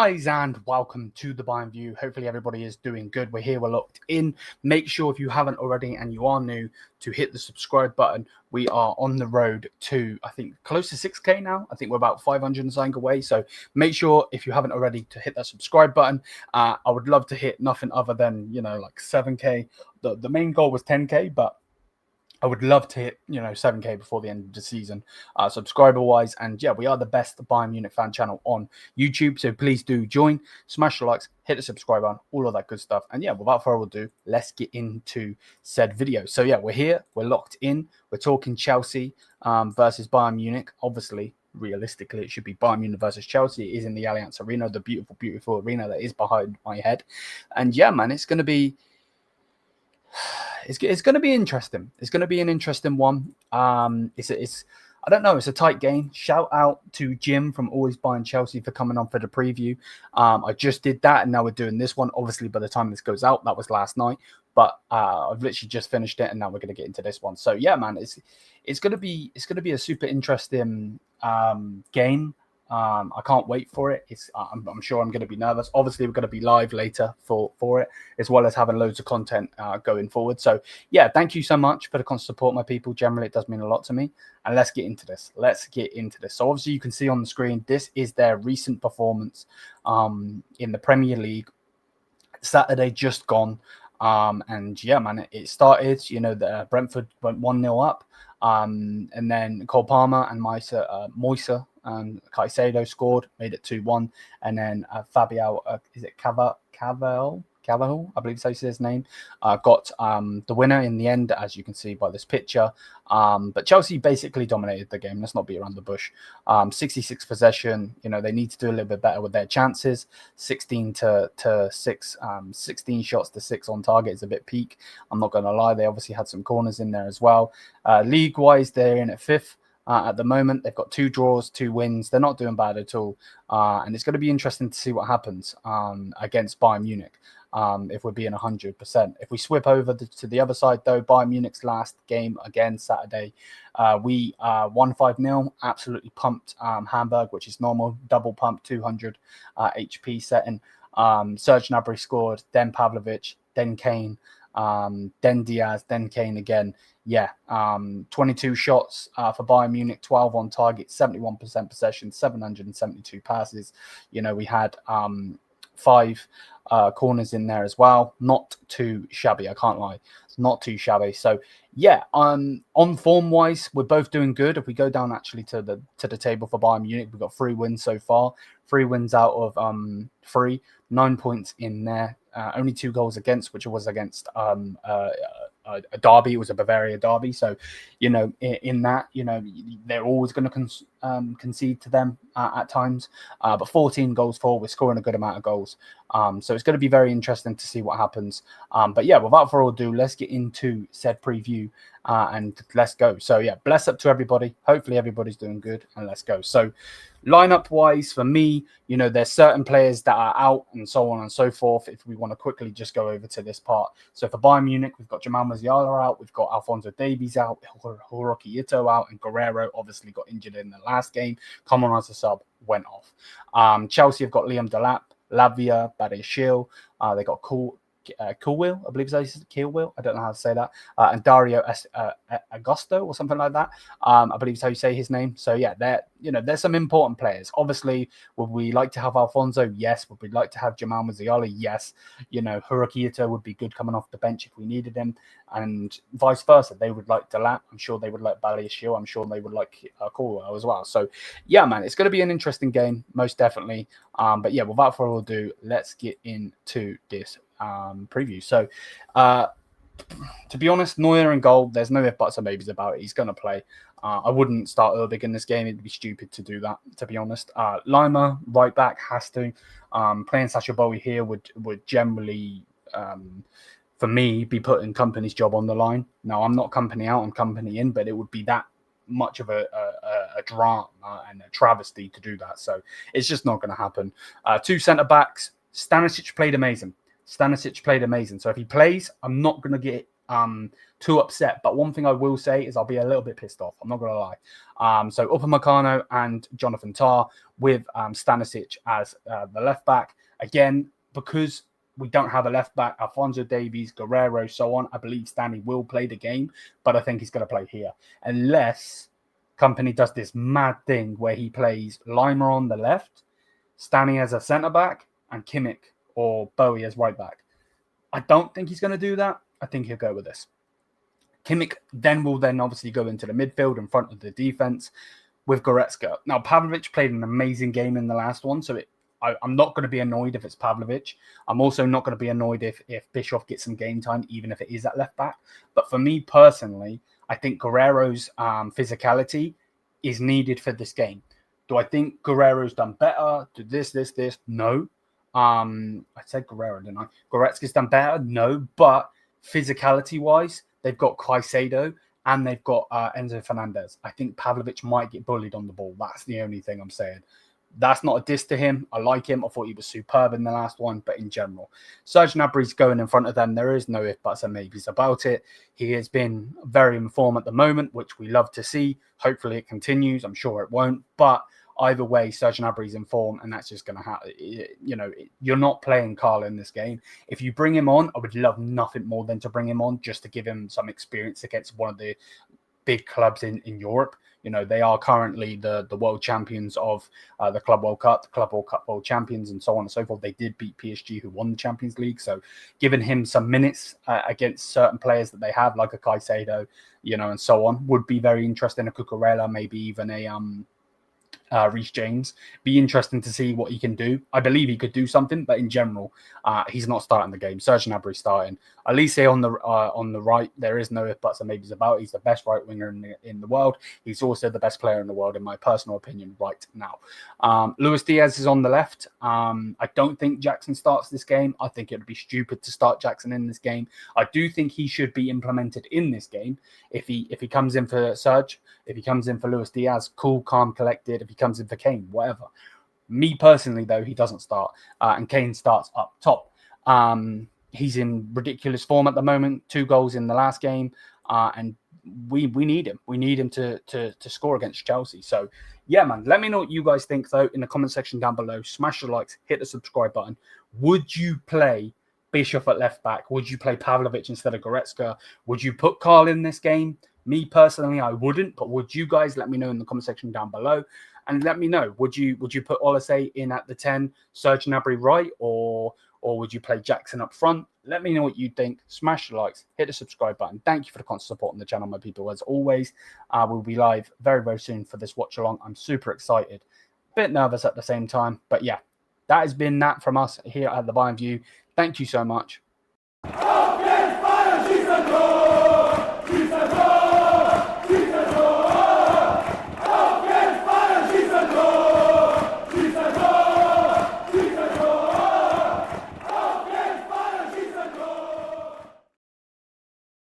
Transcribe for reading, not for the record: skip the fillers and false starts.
Guys, and welcome to the Bayern View. Hopefully everybody is doing good. We're here, we're locked in. Make sure if you haven't already and you are new to hit the subscribe button. We are on the road to, I think, close to 6K now. I think we're about 500 and something away. So make sure if you haven't already to hit that subscribe button. I would love to hit nothing other than, like 7K. The main goal was 10K, but I would love to hit, 7K before the end of the season, subscriber-wise. And yeah, we are the best Bayern Munich fan channel on YouTube. So please do join, smash the likes, hit the subscribe button, all of that good stuff. And yeah, without further ado, let's get into said video. So yeah, we're here, we're locked in. We're talking Chelsea versus Bayern Munich. Obviously, realistically, it should be Bayern Munich versus Chelsea. It is in the Allianz Arena, the beautiful, beautiful arena that is behind my head. And yeah, man, it's going to be... It's going to be interesting. It's going to be an interesting one. It's I don't know. It's a tight game. Shout out to Jim from Always Buying Chelsea for coming on for the preview. I just did that, and now we're doing this one. Obviously, by the time this goes out, that was last night. But I've literally just finished it, and now we're going to get into this one. So yeah, man, it's going to be a super interesting game. I can't wait for it. I'm sure I'm going to be nervous. Obviously, we're going to be live later for it, as well as having loads of content going forward. So yeah, thank you so much for the constant support, my people. Generally, it does mean a lot to me. And let's get into this. So obviously, you can see on the screen, this is their recent performance in the Premier League. Saturday just gone. And yeah, man, it started, the Brentford went 1-0 up. And then Cole Palmer and Moise and Caicedo scored, made it 2-1. And then Fabio, is it Cavell, I believe so is his name, got the winner in the end, as you can see by this picture. But Chelsea basically dominated the game. Let's not beat around the bush. 66 possession. They need to do a little bit better with their chances. 16 to 6, 16 shots to 6 on target is a bit peak. I'm not going to lie. They obviously had some corners in there as well. League-wise, they're in at 5th. At the moment, they've got 2 draws, 2 wins. They're not doing bad at all. And it's going to be interesting to see what happens against Bayern Munich. If we're being 100%. If we swip over to the other side, though, Bayern Munich's last game, again, Saturday, we won 5-0, absolutely pumped Hamburg, which is normal, double pump, 200 HP setting. Serge Gnabry scored, then Pavlovic, then Kane, then Diaz, then Kane again. Yeah, 22 shots for Bayern Munich, 12 on target, 71% possession, 772 passes. We had 5 corners in there as well. Not too shabby, I can't lie. It's not too shabby. So yeah, on form wise, we're both doing good. If we go down actually to the table for Bayern Munich, we've got 3 wins so far. 3 wins out of 3, 9 points in there. Only 2 goals against, which was against a derby. It was a Bavaria derby. So, in that, they're always going to concede to them at times. But 14 goals for, we're scoring a good amount of goals. So it's going to be very interesting to see what happens. But yeah, without further ado, let's get into said preview and let's go. So yeah, bless up to everybody. Hopefully everybody's doing good and let's go. So lineup wise for me, there's certain players that are out and so on and so forth. If we want to quickly just go over to this part. So for Bayern Munich, we've got Jamal Musiala out. We've got Alphonso Davies out, Hiroki Ito out, and Guerrero obviously got injured in the last game. Come on as a sub, went off. Chelsea have got Liam Delap, Lavia, Badiashile. They got Coolwheel, I believe it's Keelwheel. I don't know how to say that. And Dario Agosto or something like that. I believe is how you say his name. So yeah, there's some important players. Obviously, would we like to have Alfonso? Yes. Would we like to have Jamal Musiala? Yes. Hiroki Ito would be good coming off the bench if we needed him, and vice versa. They would like Delap. I'm sure they would like Badiashile. I'm sure they would like Coolwheel as well. So yeah, man, it's going to be an interesting game, most definitely. But yeah, without further ado, let's get into this preview. So to be honest, Neuer in goal, there's no if buts or maybes about it. He's going to play. I wouldn't start Urbig in this game. It'd be stupid to do that, to be honest. Lima, right back, has to. Playing Sacha Bowie here would generally, for me, be putting Company's job on the line. Now, I'm not Company out, I'm Company in, but it would be that much of a drama and a travesty to do that. So it's just not going to happen. 2 centre-backs. Stanisic played amazing. So if he plays, I'm not going to get too upset. But one thing I will say is I'll be a little bit pissed off. I'm not going to lie. So Upamecano and Jonathan Tah with Stanisic as the left back. Again, because we don't have a left back, Alphonso Davies, Guerrero, so on, I believe Stanley will play the game, but I think he's going to play here. Unless Company does this mad thing where he plays Lima on the left, Stanley as a centre-back, and Kimmich or Bowie as right-back. I don't think he's going to do that. I think he'll go with this. Kimmich will obviously go into the midfield in front of the defence with Goretzka. Now, Pavlovic played an amazing game in the last one, so I'm not going to be annoyed if it's Pavlovic. I'm also not going to be annoyed if Bischoff gets some game time, even if it is at left back. But for me personally, I think Guerrero's physicality is needed for this game. Do I think Guerrero's done better? Do this? No. I said Guerrero, didn't I? Goretzka's done better? No. But physicality-wise, they've got Caicedo and they've got Enzo Fernandez. I think Pavlovic might get bullied on the ball. That's the only thing I'm saying. That's not a diss to him. I like him. I thought he was superb in the last one, but in general, Serge Gnabry's going in front of them. There is no if, buts, and maybes about it. He has been very in form at the moment, which we love to see. Hopefully it continues. I'm sure it won't, but either way, Serge Gnabry's in form, and that's just going to happen. You know, you're not playing Carl in this game. If you bring him on, I would love nothing more than to bring him on just to give him some experience against one of the big clubs in Europe. You know, they are currently the world champions of the Club World Cup, the Club World Cup world champions, and so on and so forth. They did beat PSG, who won the Champions League. So giving him some minutes against certain players that they have, like a Caicedo, you know, and so on, would be very interesting. A Cucurella, maybe even a Reece James. Be interesting to see what he can do. I believe he could do something, but in general, he's not starting the game. Serge Gnabry starting. Elise on the right, there is no if, buts, and maybes about. He's the best right winger in the world. He's also the best player in the world, in my personal opinion, right now. Luis Diaz is on the left. I don't think Jackson starts this game. I think it would be stupid to start Jackson in this game. I do think he should be implemented in this game. If he comes in for Serge, if he comes in for Luis Diaz, cool, calm, collected. If he comes in for Kane, whatever. Me personally, though, he doesn't start, and Kane starts up top. He's in ridiculous form at the moment. 2 goals in the last game, and we need him. We need him to score against Chelsea. So, yeah, man, let me know what you guys think, though, in the comment section down below. Smash the likes, hit the subscribe button. Would you play Bischoff at left back? Would you play Pavlovic instead of Goretzka? Would you put Carl in this game? Me personally, I wouldn't, but would you guys? Let me know in the comment section down below. And let me know, would you put Olise in at the 10, Serge Gnabry right, or would you play Jackson up front? Let me know what you think. Smash the likes, hit the subscribe button. Thank you for the constant support on the channel, my people. As always, we'll be live very, very soon for this watch along. I'm super excited, bit nervous at the same time, but yeah, that has been that from us here at the Bayern View. Thank you so much.